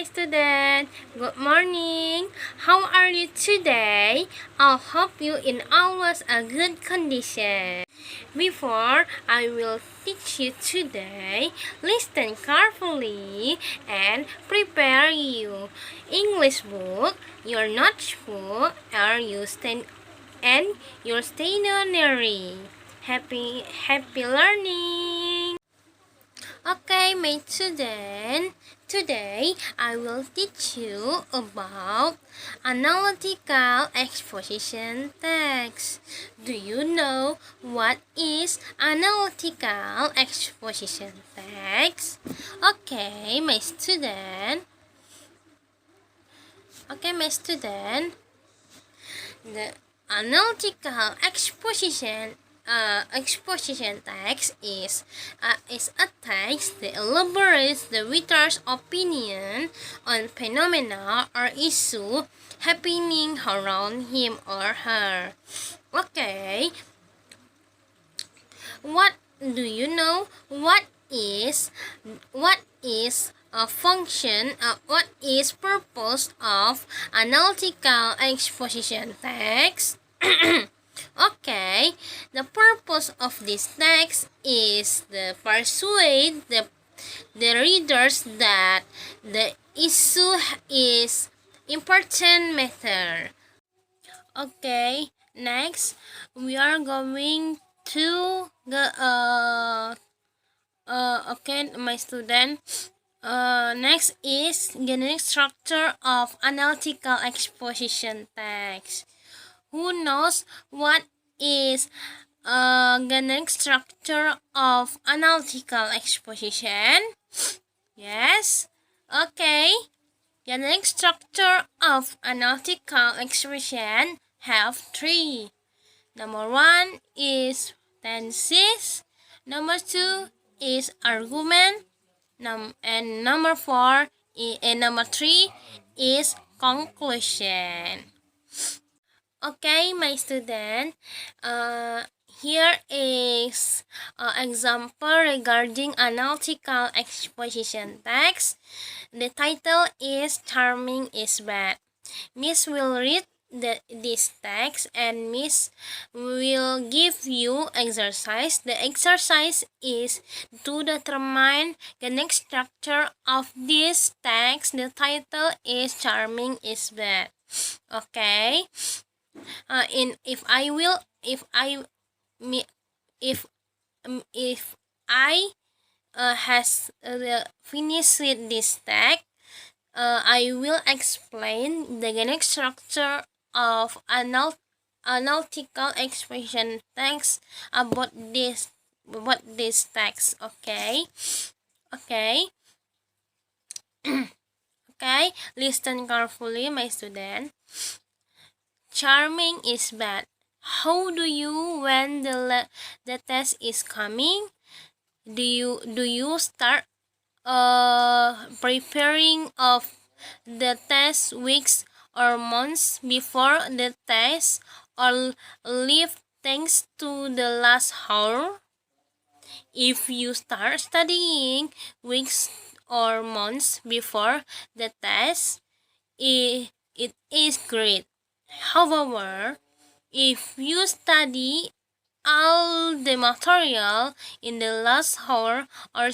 student. Good morning. How are you today? I hope you in always a good condition. Before I will teach you today, listen carefully and prepare your English book, your notebook, or and your stationery. Happy learning! Okay, my student. Today I will teach you about analytical exposition text. Do you know what is analytical exposition text? Okay, my student. The analytical exposition text is a text that elaborates the reader's opinion on phenomena or issue happening around him or her. Okay, what do you know? What is a function? What is purpose of analytical exposition text? Okay, the purpose of this text is to persuade the readers that the issue is important matter. Okay, next we are going to the okay, my student. Next is generic structure of analytical exposition text. Who knows what is generic structure of analytical exposition? Yes? Okay. Generic structure of analytical exposition have three. Number one is thesis. Number two is argument. And number three is conclusion. Okay, my student, here is an example regarding analytical exposition text. The title is Charming is Bad. Miss will read this text and Miss will give you exercise. The exercise is to determine the next structure of this text. The title is Charming is Bad. Okay. If I has finished with this text, I will explain the next structure of analytical expression text about this text. Okay. Okay, listen carefully, my student. Charming is bad. How do you when the test is coming? Do you start preparing of the test weeks or months before the test, or leave things to the last hour? If you start studying weeks or months before the test, it is great. However, if you study all the material in the last hour or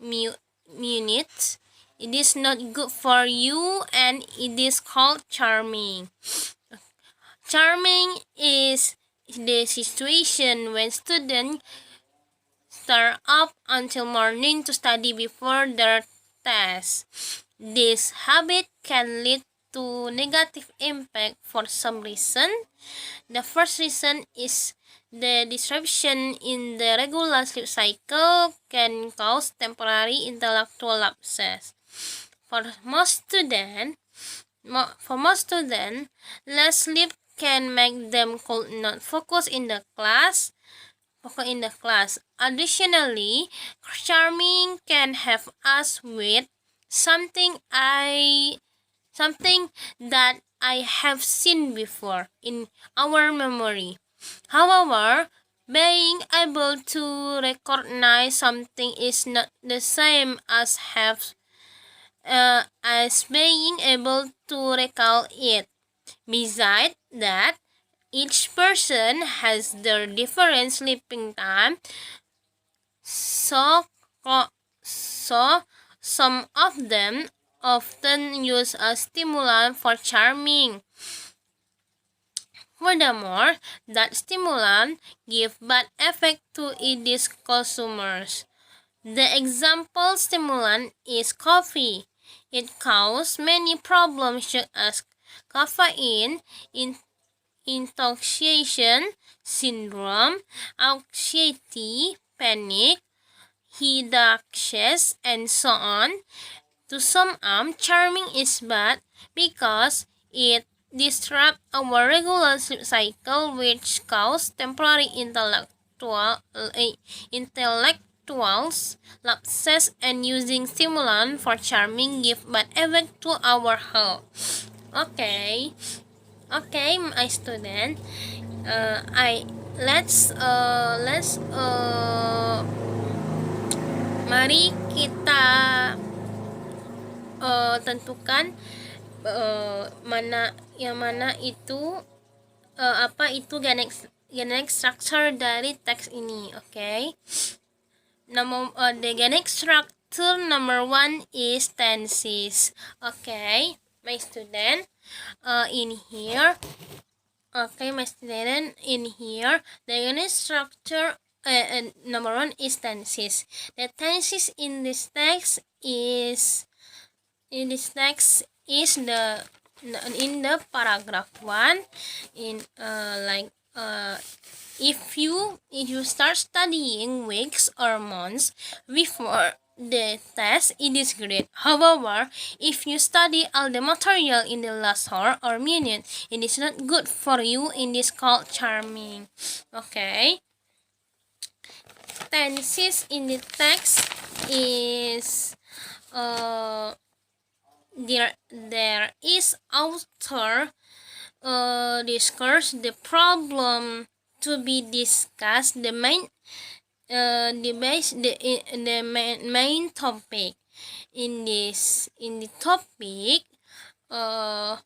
minutes, it is not good for you, and it is called charming. Charming is the situation when students start up until morning to study before their test. This habit can lead to negative impact for some reason. The first reason is the disruption in the regular sleep cycle can cause temporary intellectual lapses. For most students, less sleep can make them could not focus in the class. Additionally, charming can have us with something that I have seen before in our memory. However, being able to recognize something is not the same as as being able to recall it. Besides that, each person has their different sleeping time, so, so some of them often use a stimulant for charming. Furthermore, that stimulant give bad effect to its consumers. The example stimulant is coffee. It causes many problems such as caffeine intoxication syndrome, anxiety, panic, headaches, and so on. To sum up, charming is bad because it disrupts our regular sleep cycle, which causes temporary intellectuals lapses, and using stimulant for charming give bad effect to our health. Okay, my student. I let's mari kita tentukan mana itu apa itu genetic structure dari teks ini. Okay. The genetic structure number 1 is tenses. Okay, my student. In here, my student, in here, the unit structure number 1 is tenses. The tenses in this text is in the paragraph 1 in if you start studying weeks or months before the test, it is great. However, if you study all the material in the last hour or minute, it is not good for you. It is called charming. Okay. Tenses in the text is there is author discuss the problem to be discussed, the main main topic in the topic on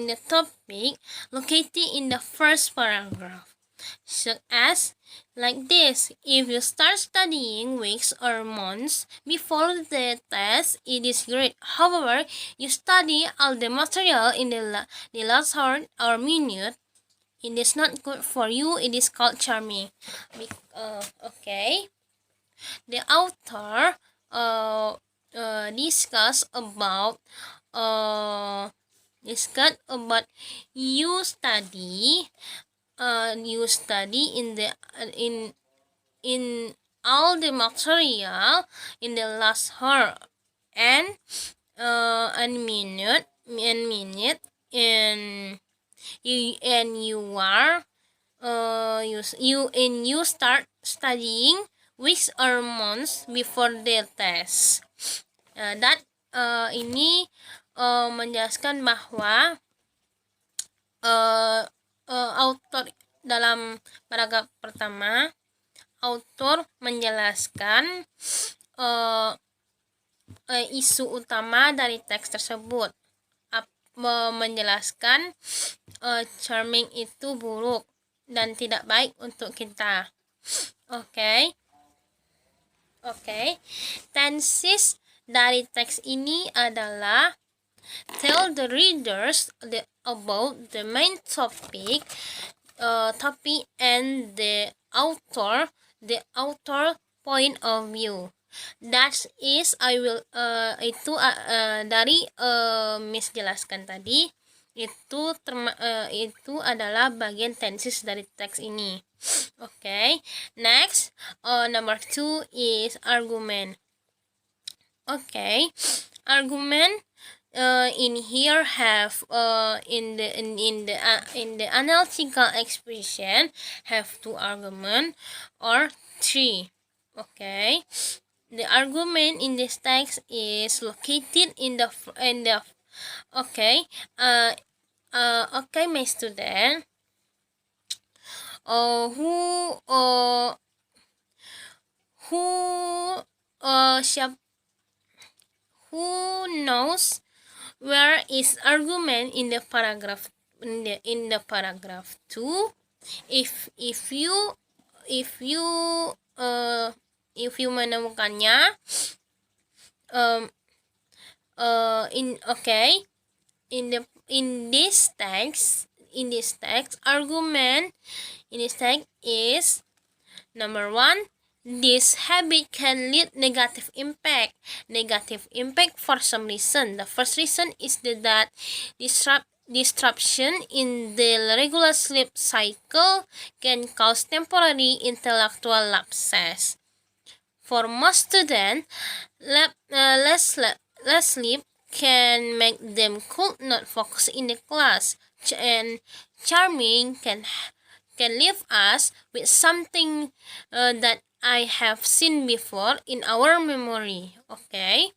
the topic located in the first paragraph, such as like this. If you start studying weeks or months before the test, it is great. However, you study all the material in the last hour or minute, it is not good for you. It is called charming. Okay. The author discuss about you study in all the material in the last hour and minute and you are you start studying weeks or months before the test. Ini menjelaskan bahwa author dalam paragraf pertama, author menjelaskan isu utama dari teks tersebut, menjelaskan charming itu buruk dan tidak baik untuk kita. Okay. Tenses dari teks ini adalah tell the readers about the main topic and the author point of view. That is, I will dari Miss jelaskan tadi, itu adalah bagian tenses dari teks ini. Okay. Next, number 2 is argument. Okay. Argument in here have in the analytical expression have 2 argument or 3. Okay. The argument in this text is located in the okay. Okay, my student. who knows where is argument in the paragraph in the paragraph 2? If you menemukannya, um, in this text argument in this text is number 1. This habit can lead negative impact for some reason. The first reason is that disruption in the regular sleep cycle can cause temporary intellectual lapses. For most students, less sleep can make them could not focus in the class, and charming can leave us with something that I have seen before in our memory. Okay.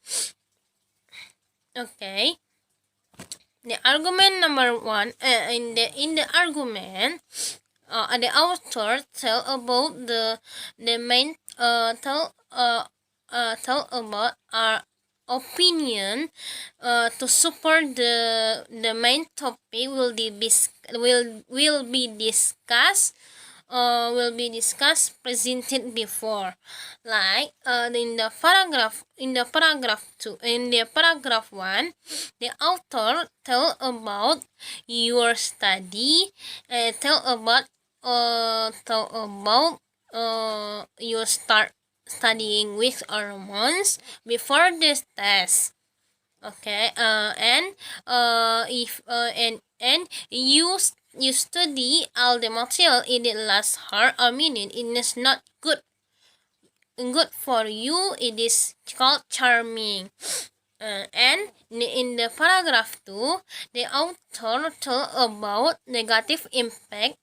The argument number 1. In the argument, the author tell about the main tell about our opinion to support the main topic will be discussed presented before, like in the paragraph 2. In the paragraph 1, the author tell about your study, you start studying weeks or months before this test. Okay, and you study all the material in the last hour or minute. It is not good for you. It is called charming. And in the paragraph 2, the author talk about negative impact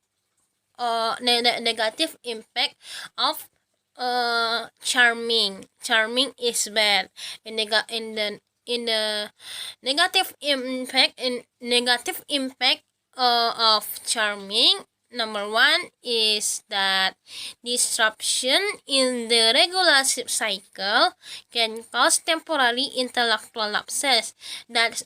of charming. Charming is bad. In the negative impact of charming, number 1 is that disruption in the regular sleep cycle can cause temporary intellectual lapses. That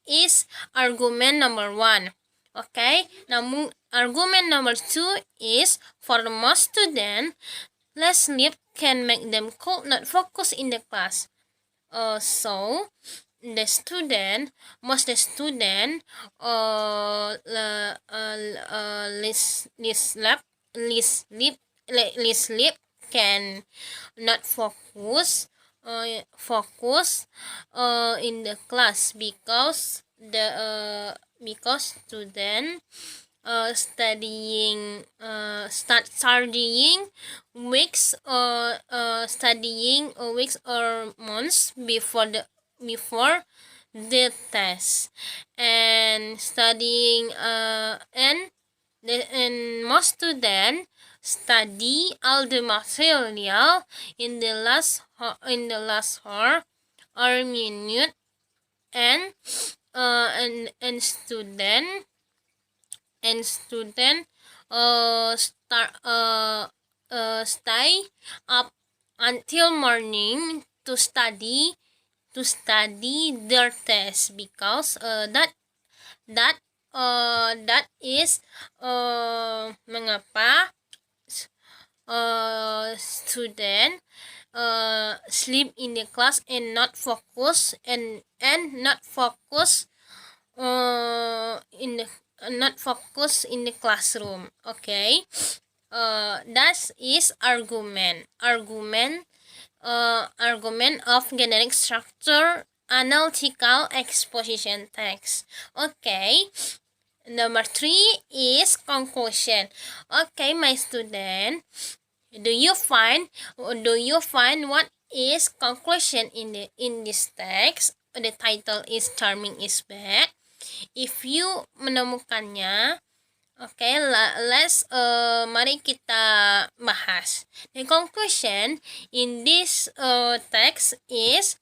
is argument number 1. Okay, now argument number 2 is for most students, less sleep can make them could not focus in the class. So the student less sleep can not focus in the class because student studying weeks or months before the test, and studying and most students study all the material in the last hour or minute, and student stay up until morning to study their test, because that is mengapa student sleep in the class and not focus in the classroom. Okay, that is argument of generic structure analytical exposition text. Okay, number 3 is conclusion. Okay, my student, do you find what is conclusion in this text? The title is Charming is Bad. If you menemukannya, okay, mari kita bahas. The conclusion in this text is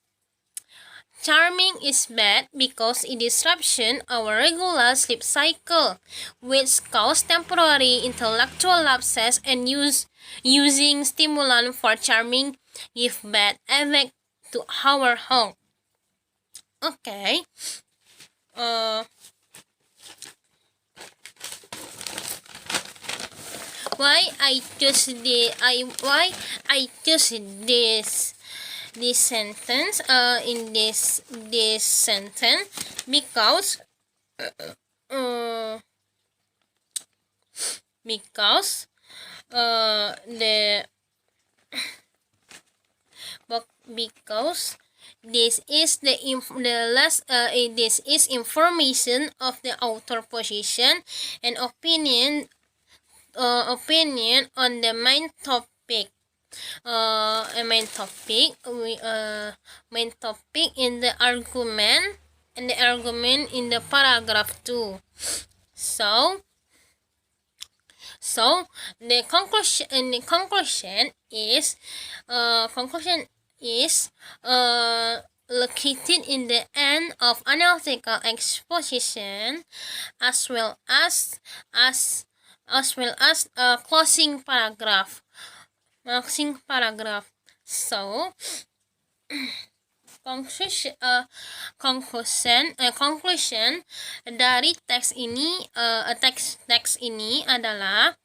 charming is bad because it disrupts our regular sleep cycle, which cause temporary intellectual lapses, and using stimulant for charming give bad effect to our health. Okay. Uh, why I choose this sentence in this sentence because uh, because the because this is information of the author position and opinion on the main topic. Main topic main topic in the argument in the paragraph 2. So So conclusion is located in the end of analytical exposition as well as a closing paragraph. So conclusion dari teks ini adalah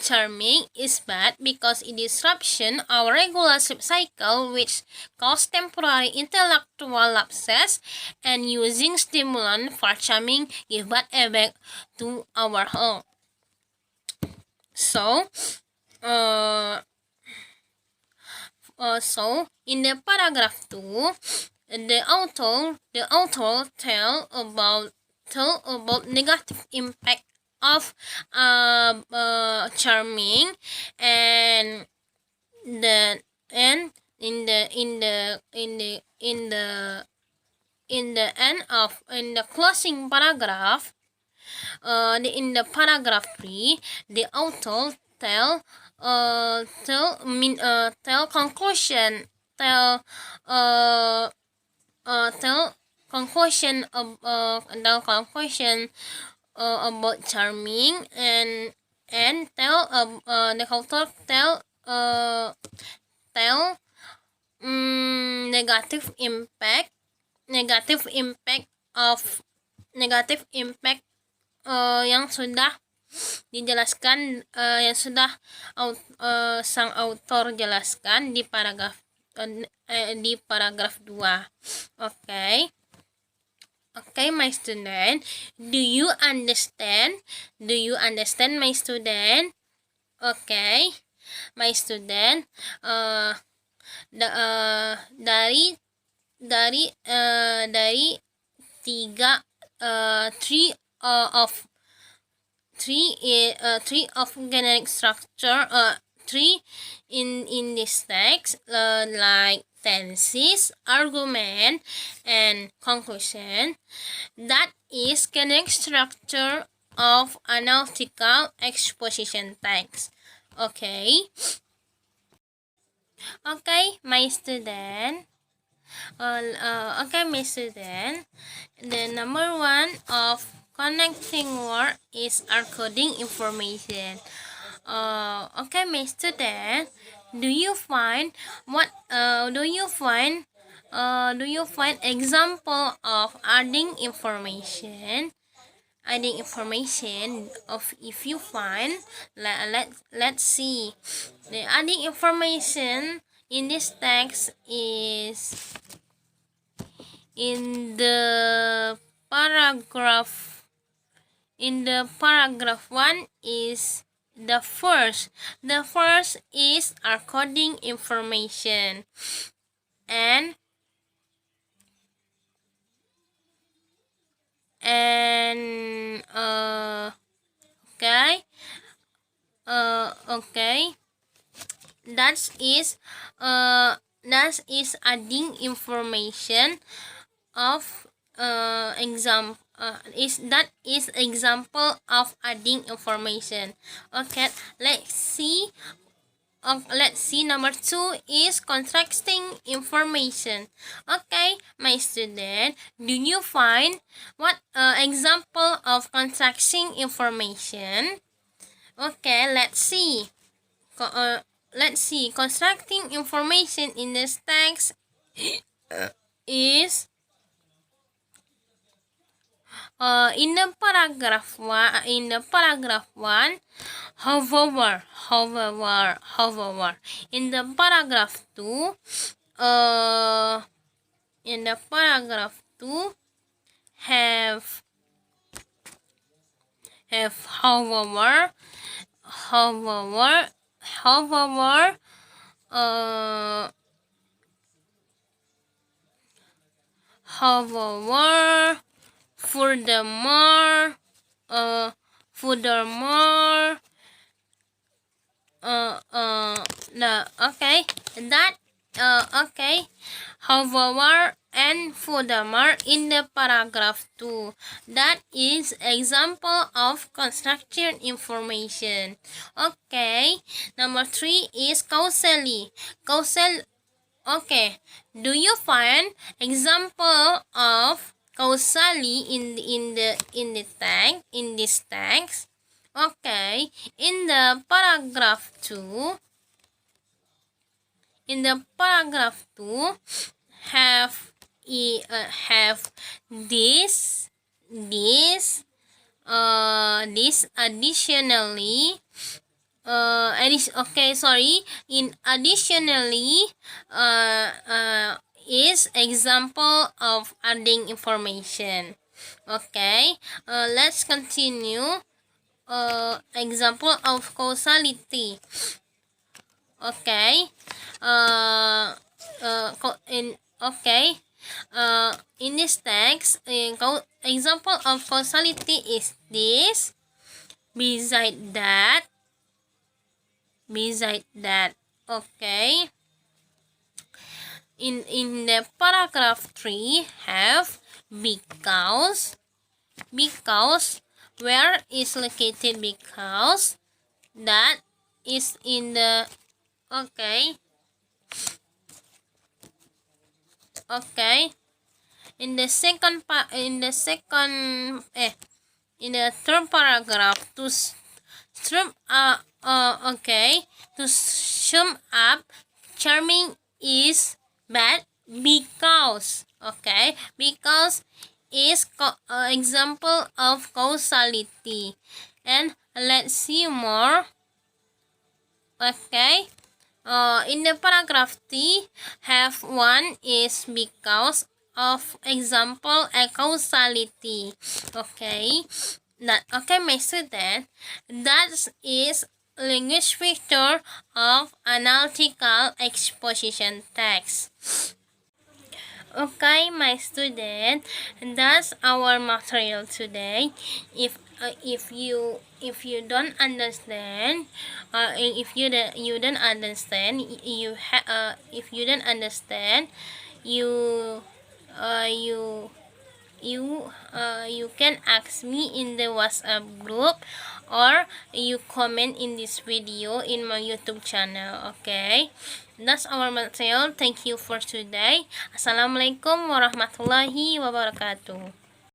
charming is bad because it disruption our regular sleep cycle, which cause temporary intellectual lapses, and using stimulant for charming give bad effect to our health. So in the paragraph 2, the author tell about negative impact of charming, and the and in the closing paragraph, in the paragraph 3, the author tell conclusion about charming, and the author tell negative impact yang sudah dijelaskan, yang sudah sang autor jelaskan di paragraf 2. Okay, my student, do you understand my student? Okay, my student, dari tiga three of generic structure, three in this text, like thesis, argument, and conclusion. That is generic structure of analytical exposition text. Okay, my student. My student, the number one of connecting word is encoding information. My student, do you find example of adding information? Of if you find, let's see. The adding information in this text is in the paragraph 1 is the first is encoding information, and that is adding information of example of adding information. Okay, let's see number 2 is contrasting information. Okay, my student, do you find what example of contrasting information? Okay, let's see. Constructing information in this text is in the paragraph one, however, in the paragraph two, in the paragraph two, have however, however, uh, however, furthermore, uh, furthermore, no, okay, that, okay, however, and furthermore in the paragraph 2, that is example of construction information. Okay, number 3 is causally. Okay, do you find example of causally in this text? Okay, in the paragraph 2, have have this this additionally, okay, sorry, in additionally, is example of adding information. Okay, let's continue. Example of causality. Okay, in this text, example of causality is this. Beside that, okay, in the paragraph 3 have because, where is located because, that is in the, okay, in the third paragraph, to sum up, charming is bad because, okay, because is example of causality. And let's see more. Okay, in the paragraph 3, have one is because of example a causality. Okay, my student, that is language feature of analytical exposition text. Okay, my student, that's our material today. If you don't understand, you don't understand, if you don't understand, you uh, you you can ask me in the WhatsApp group, or you comment in this video in my YouTube channel. Okay, that's our material. Thank you for today. Assalamualaikum warahmatullahi wabarakatuh.